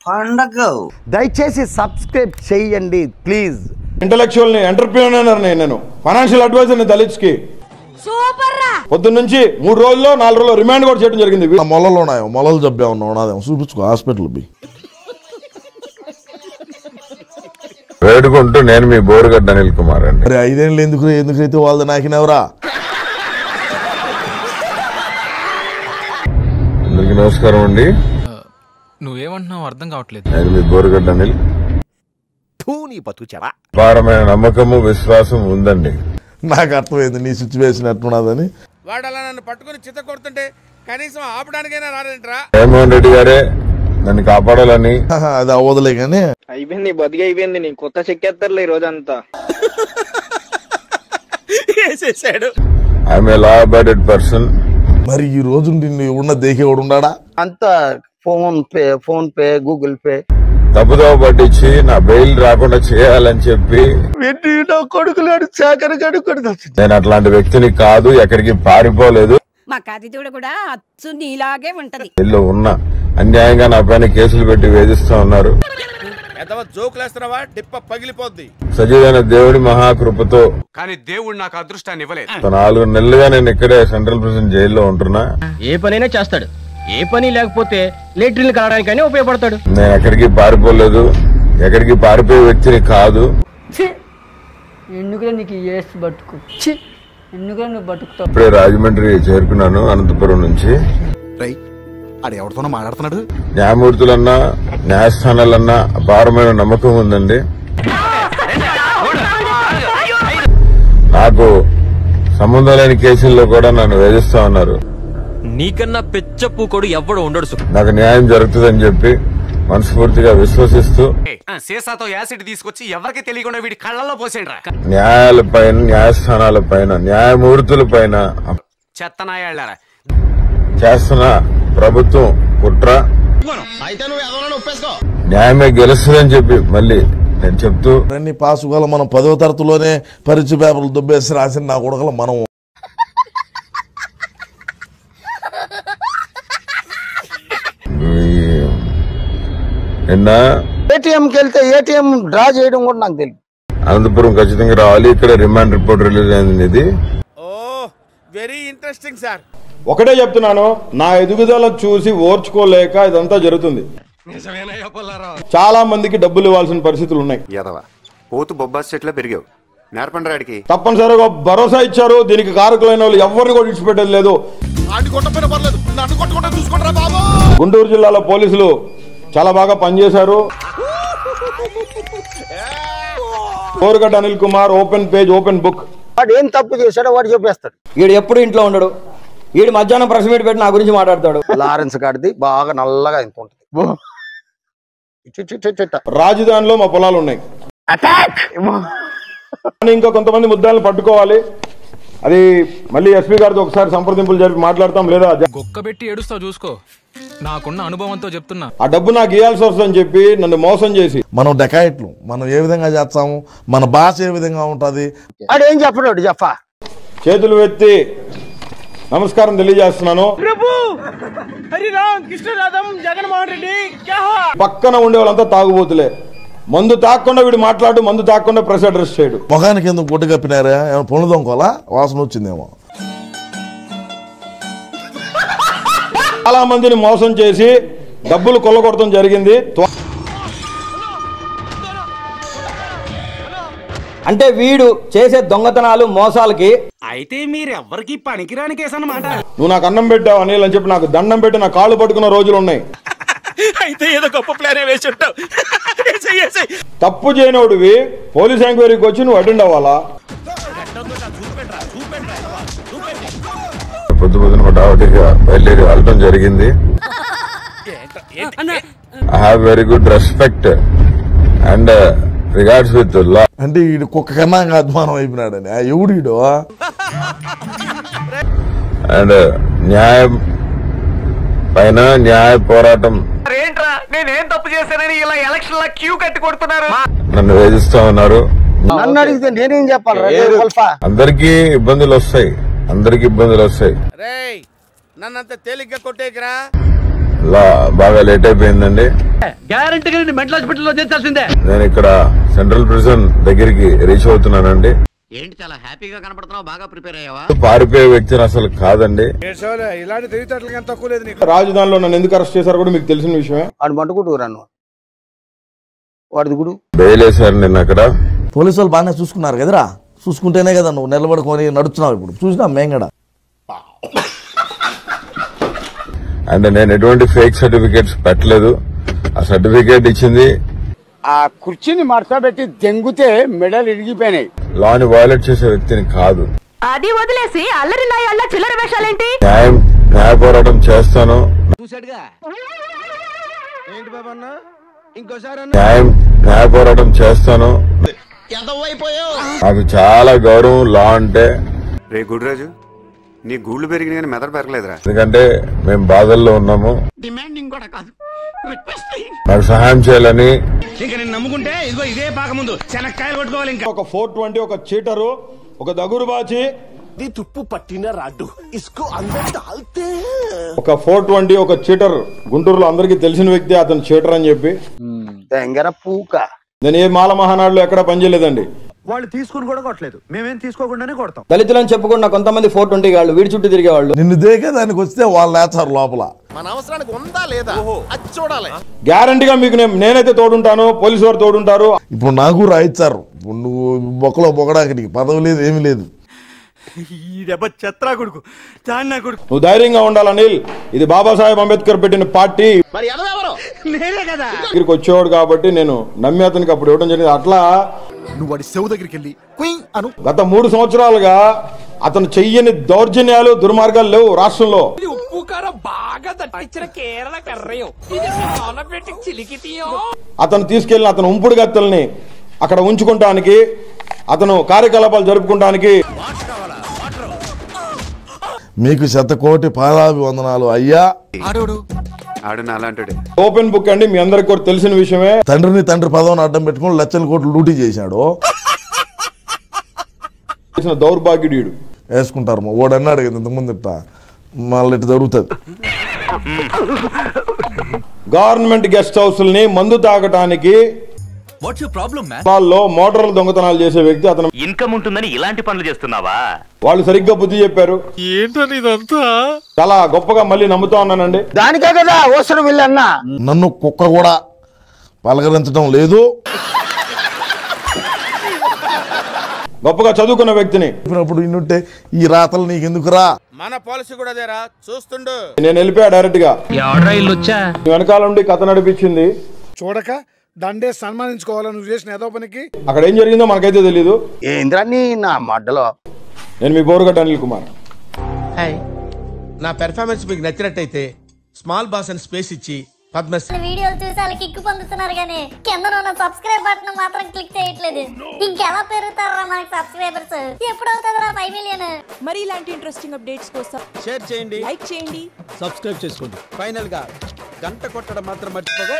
పండగ. దయచేసి సబ్స్క్రైబ్ చేయండి ప్లీజ్. ఇంటలెక్చువల్ ని, ఎంటర్‌ప్రెన్యూర్ నేను, ఫైనాన్షియల్ అడ్వైజర్ ని దళిత్స్ కి. సూపర్ రా. పొద్దున్న నుంచి 3 రోజుల్లో 4 రోజుల్లో రిమాండ్ కూడా చేయడం జరిగింది. మొలలు ఉన్నాయో, మొలలు జబ్బే ఉన్నాదేమో చూపించుకో హాస్పిటల్ బి. వేడుకుంటూ నేను మీ బోరుగడ్డ అనిల్ కుమార్ అండి. అరే 5 ఏళ్ళు ఎందుకైతే వాళ్ళది నాకినవరా. అందరికి నమస్కారం అండి. నువ్వేమంటున్నావు అర్థం కావట్లేదు. నేను మీ బోరుగడ్డ అనిల్. అపారమైన నమ్మకము, విశ్వాసం ఉందండి. నాకు అర్థమైంది నీ సిచ్యువేషన్ ఎట్లున్నదని. వాడు అలా నన్ను పట్టుకుని చిత్త కొడుతుంటే కనీసం ఆపడానికైనా రారంట్రా. జగన్మోహన్ రెడ్డి గారే నన్ను కాపాడాలని. అది అవ్వదులే కానీ అయిపోయింది, బతికి అయిపోయింది. నీ కొత్త చెక్కేస్తారులే ఈ రోజంతా. I'm a law abided person. మరి ఈ రోజు ఉన్న దేకేవాడు ఉన్నాడా? అంత ఫోన్ పే గూగుల్ పే తప్పుదోవ పట్టించి నా బెయిల్ రాకుండా చేయాలని చెప్పి కొడుకులాడు చాకర కడుకొడు. నేను అట్లాంటి వ్యక్తిని కాదు, ఎక్కడికి పారిపోలేదు. మా కాతితోడు కూడా అచ్చు నీలాగే ఉంటది. ఇల్లు ఉన్న అన్యాయంగా నా పైన కేసులు పెట్టి వేధిస్తా ఉన్నారు. జోకులేస్తున్నావా? డిప్ప పగిలిపోద్ది. సజీవైన దేవుడి మహాకృపతో కానీ దేవుడు నాకు అదృష్టాన్ని ఇవ్వలేదు. 4 నెలలుగా నేను ఇక్కడే సెంట్రల్ ప్రిజన్ జైల్లో ఉంటున్నా. ఏ పనైనా చేస్తాడు, ఏ పని లేకపోతే లేట్రిన్లు కలడానికైనా ఉపయోగపడతాడు. నేను ఎక్కడికి పారిపోలేదు, ఎక్కడికి పారిపోయే వ్యక్తిని కాదు. ఎందుకులే నీకు ఏసు బతుకు, ఎందుకులే నువ్వు బతుకుతావు. ఇప్పుడే రాజమండ్రి చేరుకున్నాను అనంతపురం నుంచి. ఎవరితోనో మాట్లాడుతున్నాడు. న్యాయమూర్తులన్నా, న్యాయస్థానాలన్నా అపారమైన నమ్మకం ఉందండి. నాకు సంబంధం లేని కేసుల్లో కూడా నన్ను వేధిస్తా ఉన్నారు. నీకన్నా పెచ్చప్పు కొడు ఎవ్వడు ఉండడు. నాకు న్యాయం జరుగుతుందని చెప్పి మనస్ఫూర్తిగా విశ్వసిస్తూ సీసాతో యాసిడ్ తీసుకొచ్చి ఎవరికి తెలియకుండా వీడి కళ్ళల్లో పోసేండ్రా. న్యాయాలపైన, న్యాయస్థానాలపైన, న్యాయమూర్తులపైన చెత్తనాయాళ్ళారా చేస్తున్న ప్రభుత్వం కుట్ర న్యాయమే గెలుస్తుందని చెప్పి మళ్ళీ నేను చెప్తూ అన్ని పాసుగాల మనం 10వ తరగతిలోనే పరీక్ష పేపర్లు దుబ్బేసి రాసిన నా కొడుకులు మనం నిన్న ఏటీఎంకి వెళ్తే ఏటీఎం డ్రా చేయడం కూడా నాకు తెలియదు. అనంతపురం ఖచ్చితంగా రావాలి. ఇక్కడ రిమాండ్ రిపోర్ట్ రిలీజ్ అయింది. ఇది వెరీ ఇంట్రెస్టింగ్ సార్. ఒకటే చెప్తున్నాను, నా ఎదుగుదల చూసి ఓర్చుకోలేక ఇదంతా జరుగుతుంది. చాలా మందికి డబ్బులు ఇవ్వాల్సిన పరిస్థితులు ఉన్నాయి. పోతు బొబ్బాస్ చెట్ల పెరిగావు నేర్పండి. తప్పనిసరిగా భరోసా ఇచ్చారు. దీనికి కారకులైన వాళ్ళు ఎవరిని కూడా విడిచిపెట్టేది లేదు. గుంటూరు జిల్లాలో పోలీసులు చాలా బాగా పనిచేశారు. Borugadda Anil Kumar open page, open book. వాడు ఏం తప్పు చేశాడో వాడు చెప్పేస్తాడు. వీడు ఎప్పుడు ఇంట్లో ఉండడు. వీడు మధ్యాహ్నం ప్రెస్ మీట్ పెట్టి నా గురించి మాట్లాడతాడు. లారెన్స్ గాడిది బాగా నల్లగా ఇంత ఉంటుంది. రాజధానిలో మా పొలాలు ఉన్నాయి. కానీ ఇంకా కొంతమంది ముద్దాలను పట్టుకోవాలి. అది మళ్ళీ ఎస్పీ గారితో ఒకసారి సంప్రదింపులు జరిపి మాట్లాడతాం. లేదా గొక్కబెట్టి ఏడుస్తావు చూసుకో. నాకున్న అనుభవంతో చెప్తున్నా. ఆ డబ్బు నాకు ఇవ్వాల్సి వస్తుందని చెప్పి నన్ను మోసం చేసి మనం డెకాయిట్లు మనం ఏ విధంగా చేస్తాము, మన భాష ఏ విధంగా ఉంటది. అదేం చెప్పడు చెప్పా. చేతులు ఎత్తి నమస్కారం తెలియజేస్తున్నాను. పక్కన ఉండే వాళ్ళంతా తాగుబోతులే. మందు తాకుండా వీడు మాట్లాడు, మందు తాకుండా ప్రెస్ అడ్రస్ చేయడు. ముఖానికి ఎందుకు పొట్టు కప్పినారా? ఏమైనా పొన్ను దొంగలా వాసన వచ్చిందేమో. చాలా మందిని మోసం చేసి డబ్బులు కొల్లగొడటం జరిగింది. అంటే వీడు చేసే దొంగతనాలు, మోసాలకి అయితే మీరెవ్వరికి పనికిరాని కేసు అన్నమాట. నువ్వు నాకు అన్నం పెట్టావు అనిల్ అని చెప్పి నాకు దండం పెట్టి నా కాళ్ళు పట్టుకున్న రోజులు ఉన్నాయి. అయితే ఏదో గొప్ప ప్లానే వేసి ఉంటావు. తప్పు చేయనోడివి పోలీస్ ఎంక్వైరీకి వచ్చి నువ్వు అటెండ్ అవ్వాలా? పొద్దున హడావుడిగా బయలుదేరి వెళ్ళడం జరిగింది. I have very good respect and regards with law. అంటే వీడు కుక్క కన్నా అధ్వానం అయిపోయినాడని ఎవడు అండ్ న్యాయం పైన న్యాయ పోరాటం. ఏంట్రా నేనేం తప్పు చేశానని ఇలా ఎలక్షన్ లా క్యూ కట్టి కొడుతున్నారు. నన్ను వేధిస్తా ఉన్నారు. నన్ను అడిగితే నేనేం చెప్పాలి? అందరికీ ఇబ్బందులు వస్తాయి, అందరికి ఇబ్బందులు వస్తాయి. నన్నంత తేలిగ్గా కొట్టేకరా. బాగా లేట్ అయిపోయిందండి. గ్యారంటీగా మెంటల్ హాస్పిటల్లో చేర్చాల్సిందే. నేను ఇక్కడ సెంట్రల్ ప్రిజన్ దగ్గరికి రీచ్ అవుతున్నానండి. ఏంటి చాలా హ్యాపీగా కనపడుతున్నావు, బాగా ప్రిపేర్ అయ్యావా? పారిపోయే వ్యక్తిని అసలు కాదండి. ఇలాంటి తెలివితేటలకి ఎంత తక్కువ లేదు నీకు. రాజధానిలో నన్ను ఎందుకు అరెస్ట్ చేశారు కూడా మీకు తెలిసిన విషయమే. వాడు మంటుకుంటూ రాను వాడిది గుడు బెయిల్ వేశారు నిన్న అక్కడ. పోలీసు వాళ్ళు బాగానే చూసుకున్నారు కదరా, చూసుకుంటేనే కదా నువ్వు నిలబడుకొని నడుస్తున్నావు. ఇప్పుడు చూసినా మేంగడ. అండ్ నేను ఎటువంటి ఫేక్ సర్టిఫికేట్స్ పెట్టలేదు. ఆ సర్టిఫికేట్ ఇచ్చింది ఆ కుర్చీని మడతబెట్టి దెంగితే మెడలు ఇరిగిపోయినాయి. లాని వయలేట్ చేసే వ్యక్తిని కాదు. అది వదిలేసి అల్లరి నాయాళ్ళ చిల్లర వేషాలేంటి? న్యాయ పోరాటం చేస్తాను. న్యాయ పోరాటం చేస్తాను. నాకు చాలా గౌరవం లా అంటే. రే గుడిరాజు, నీ గూళ్ళు పెరిగిన కానీ మెదడు పెరగలేదురా. ఎందుకంటే మేము బాధల్లో ఉన్నాము. నాకు సహాయం చేయాలని. ఒక 420 ఒక చీటరు, ఒక దగురుబాచి, తుప్పు పట్టిన రాడ్డు ఇస్కో అందరూ డాల్తే. ఒక 420 ఒక చీటర్. గుంటూరులో అందరికీ తెలిసిన వ్యక్తి అతను చీటర్ అని చెప్పి. తెంగర పూక. నేను ఏ మాల మహానాడులో ఎక్కడ పనిచేయలేదండి. వాళ్ళు తీసుకుని కూడా కొట్టలేదు, మేమేం తీసుకోకుండానే కొడతాం. దళితులని చెప్పుకున్న కొంతమంది 420 వాళ్ళు వీడి చుట్టూ తిరిగేవాళ్ళు. నిన్ను దేకే దానికి వస్తే వాళ్ళు లేచారు లోపల. మన అవసరానికి ఉందా లేదా అది చూడాలి. గ్యారంటీగా మీకు నేనైతే తోడుంటాను, పోలీసు వారు తోడుంటారు. ఇప్పుడు నాకు రాయిచ్చారు. ఇప్పుడు నువ్వు బొక్కలో బొక్కడానికి నీకు పదవి లేదు, ఏమీ లేదు. నువ్వు ధైర్యంగా ఉండాలి అనిల్. ఇది బాబాసాహెబ్ అంబేద్కర్ పెట్టిన పార్టీ. దగ్గరికి వచ్చేవాడు కాబట్టి నేను నమ్మి అతనికి అప్పుడు ఇవ్వడం జరిగింది. అట్లా నువ్వు వాడి చెవు దగ్గరికి వెళ్ళి అను. గత 3 సంవత్సరాలుగా అతను చెయ్యని దౌర్జన్యాలు, దుర్మార్గాలు లేవు రాష్ట్రంలో. అతను తీసుకెళ్లిన అతను ఉంపుడు గత్తల్ని అక్కడ ఉంచుకుంటానికి, అతను కార్యకలాపాలు జరుపుకుంటానికి. మీకు 100 కోటి పాదాభివందనాలు అయ్యా. ఆడు నా అలాంటి ఓపెన్ బుక్ అండి, మీ అందరికి కూడా తెలిసిన విషయమే. తండ్రి పదవిని అడ్డం పెట్టుకుని లక్షల కోట్లు లూటీ చేశాడు. దౌర్భాగ్యుడు వేసుకుంటారు. ఓడు అన్నాడు కదా ఇంతకుముందు, ఇట్ట మళ్ళీ ఇట్లా జరుగుతుంది. గవర్నమెంట్ గెస్ట్ హౌస్ని మందు తాగటానికి మోటార్లు దొంగతనాలు చేసే వ్యక్తి అతను. ఇన్కమ్ ఉంటుందని ఇలాంటి పనులు చేస్తున్నావా? వాళ్ళు సరిగ్గా బుద్ధి చెప్పారు. ఏంటని ఇదంతా చాలా గొప్పగా మళ్ళీ నమ్ముతా ఉన్నానండి. దానికే కదా అవసరం వెళ్ళన్నా. నన్ను కుక్క కూడా పలకరించడం లేదు. గొప్పగా చదువుకున్న వ్యక్తిని ఇప్పుడు ఇన్నుంటే ఈ రాతలు నీకు ఎందుకురా? మన పాలసీ కూడా అదేరా, చూస్తుండు. నేను వెళ్ళిపోయా డైరెక్ట్ గా. వెనకాల నుండి కథ నడిపించింది. చూడక దండే సన్మానించుకోవాలని నువ్వు చేసిన ఏదో పనికి. అక్కడ ఏం జరిగిందో మనకైతే తెలీదు. ఏంద్రాన్ని నా మడ్డలో. నేను మీ బోరుగడ్డ అనిల్ కుమార్. నా పెర్ఫార్మెన్స్ మీకు నచ్చినట్టయితే స్మాల్ బాస్ అని స్పేస్ ఇచ్చి పద్మశ్రీ వీడియోలు చూసి వాళ్ళు కిక్కు పొందుతున్నారు కానీ కింద ఉన్న సబ్స్క్రైబ్ బటన్ మాత్రం క్లిక్ చేయట్లేదు. ఇంకెలా పెరుగుతారా మనకి సబ్స్క్రైబర్స్? ఎప్పుడు అవుతుందా 5 మిలియన్? మరి ఇలాంటి ఇంట్రెస్టింగ్ అప్డేట్స్ కోసం షేర్ చేయండి, లైక్ చేయండి, సబ్స్క్రైబ్ చేసుకోండి. ఫైనల్ గా గంట కొట్టడం మాత్రం మర్చిపోగా.